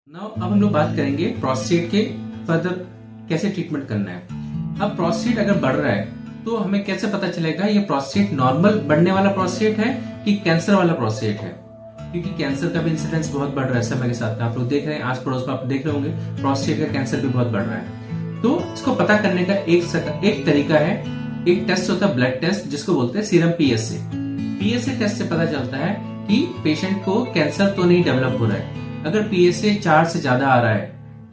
अब हम लोग बात करेंगे प्रोस्टेट के फर्दर कैसे ट्रीटमेंट करना है। अब प्रोस्टेट अगर बढ़ रहा है तो हमें कैसे पता चलेगा ये प्रोस्टेट नॉर्मल बढ़ने वाला प्रोस्टेट है कि कैंसर वाला प्रोस्टेट है, क्योंकि कैंसर का भी इंसिडेंस बहुत बढ़ रहा है समय के साथ। आप लोग देख रहे हैं, आस पड़ोस में आप देख रहे होंगे प्रोस्टेट का कैंसर भी बहुत बढ़ रहा है। तो इसको पता करने का एक तरीका है, एक टेस्ट होता है ब्लड टेस्ट जिसको बोलते हैं सीरम पीएसए। पीएसए टेस्ट से पता चलता है कि पेशेंट को कैंसर तो नहीं डेवलप हो रहा है। अगर पीएसए 4 से ज्यादा आ रहा है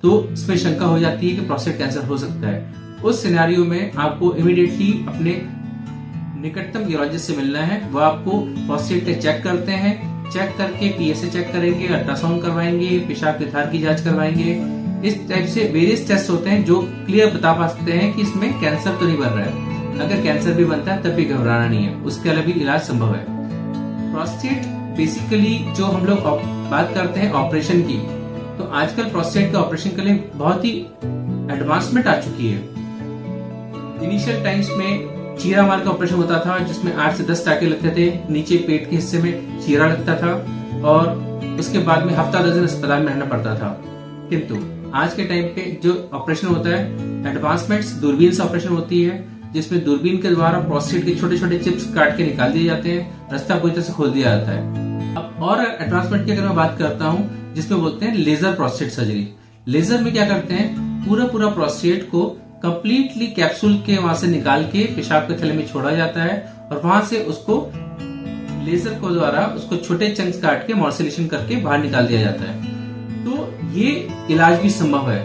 तो इसमें शंका हो जाती है कि प्रोस्टेट कैंसर हो सकता है। उस सिनेरियो में आपको इमीडिएटली अपने निकटतम यूरोलॉजिस्ट से मिलना है। वो आपको प्रोस्टेट का चेक करते हैं, चेक करके पीएसए चेक करेंगे, अल्ट्रासाउंड करवाएंगे, पेशाब के थार की जांच करवाएंगे। इस टाइप से वेरियस टेस्ट होते हैं जो क्लियर बता पाते हैं कि इसमें कैंसर तो नहीं बन रहा है। अगर कैंसर भी बनता है तब भी घबराना नहीं है, उसके अलावा भी इलाज संभव है। प्रोस्टेट बेसिकली जो हम लोग बात करते हैं ऑपरेशन की, तो आजकल प्रोस्टेट के ऑपरेशन के लिए बहुत ही एडवांसमेंट आ चुकी है। इनिशियल टाइम्स में चीरा मार का ऑपरेशन होता था जिसमें 8 से 10 टाके लगते थे, नीचे पेट के हिस्से में चीरा लगता था और उसके बाद में हफ्ता 10 दिन अस्पताल में रहना पड़ता था। किंतु आज के टाइम पे जो ऑपरेशन होता है एडवांसमेंट्स दूरबीन से ऑपरेशन होती है, जिसमें दूरबीन के द्वारा प्रोस्टेट के छोटे छोटे चिप्स काट के निकाल दिए जाते हैं, रास्ता पूरी तरह से खोल दिया जाता है। अब और एडवांसमेंट की अगर मैं बात करता हूँ जिसमें बोलते हैं लेजर प्रोस्टेट सर्जरी। लेजर में क्या करते हैं, पूरा प्रोस्टेट को कंप्लीटली कैप्सूल के वहां से निकाल के पेशाब के थैले में छोड़ा जाता है और वहां से उसको लेजर को द्वारा उसको छोटे चंक्स काट के मॉर्सिलेशन करके बाहर निकाल दिया जाता है। तो ये इलाज भी संभव है।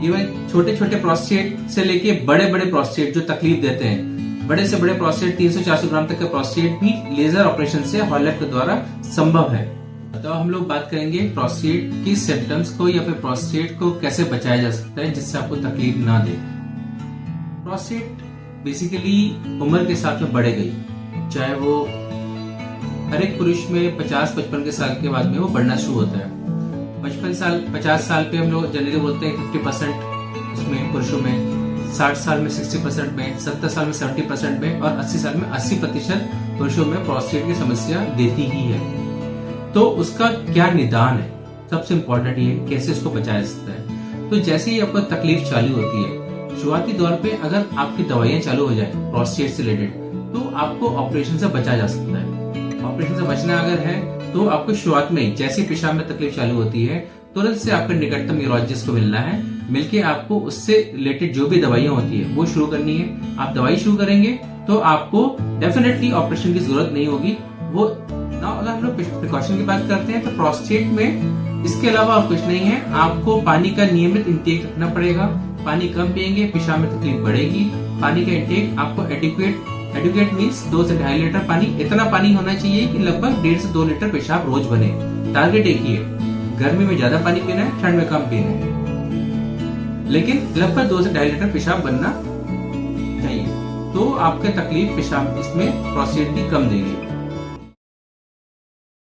इवन छोटे छोटे प्रोस्टेट से लेके बड़े बड़े प्रोस्टेट जो तकलीफ देते हैं, बड़े से बड़े प्रोस्टेट 300-400 ग्राम तक का प्रोस्टेट भी लेजर ऑपरेशन से हॉलेट के द्वारा संभव है। तो हम लोग बात करेंगे प्रोस्टेट की सिम्टम्स को या फिर प्रोस्टेट को कैसे बचाया जा सकता है जिससे आपको तकलीफ ना दे। प्रोस्टेट बेसिकली उम्र के साथ में बढ़ेगी, चाहे वो हर एक पुरुष में 50-55 के साल के बाद में वो बढ़ना शुरू होता है। 50 साल पे हम लोग जनरली बोलते हैं 50% उसमें पुरुषों में, 60 साल में 60% में, 70 साल में 70% में और 80 साल में 80% पुरुषों में प्रोस्टेट की समस्या देती ही है। तो उसका क्या निदान है, सबसे इम्पोर्टेंट ये कैसे इसको बचाया जा सकता है। तो जैसे ही आपको तकलीफ चालू होती है, शुरुआती दौर पे अगर आपकी दवाइयां चालू हो जाए प्रोस्टेट से रिलेटेड तो आपको ऑपरेशन से बचा जा सकता है। ऑपरेशन से बचना अगर है तो आपको शुरुआत में जैसे पेशाब में तकलीफ चालू होती है तुरंत से आपके निकटतम यूरोलॉजिस्ट को मिलना है, मिलके आपको उससे रिलेटेड जो भी दवाइयां होती है वो शुरू करनी है। आप दवाई शुरू करेंगे तो आपको डेफिनेटली ऑपरेशन की जरूरत नहीं होगी। वो ना अगर हम लोग प्रिकॉशन की बात करते हैं तो प्रोस्टेट में इसके अलावा और कुछ नहीं है। आपको पानी का नियमित इंटेक रखना पड़ेगा। पानी कम पिएंगे पेशाब में तकलीफ बढ़ेगी। पानी का इंटेक आपको एडिक्वेट मीन्स 2 से 2.5 लीटर पानी, इतना पानी होना चाहिए कि लगभग 1.5 से 2 लीटर पेशाब रोज बने। टारगेट एक ही है, गर्मी में ज्यादा पानी पीना है, ठंड में कम पीना है, लेकिन लगभग 2 से 2.5 लीटर पेशाब बनना चाहिए। तो आपके तकलीफ पेशाब इसमें प्रोस्टेट की कम देगी।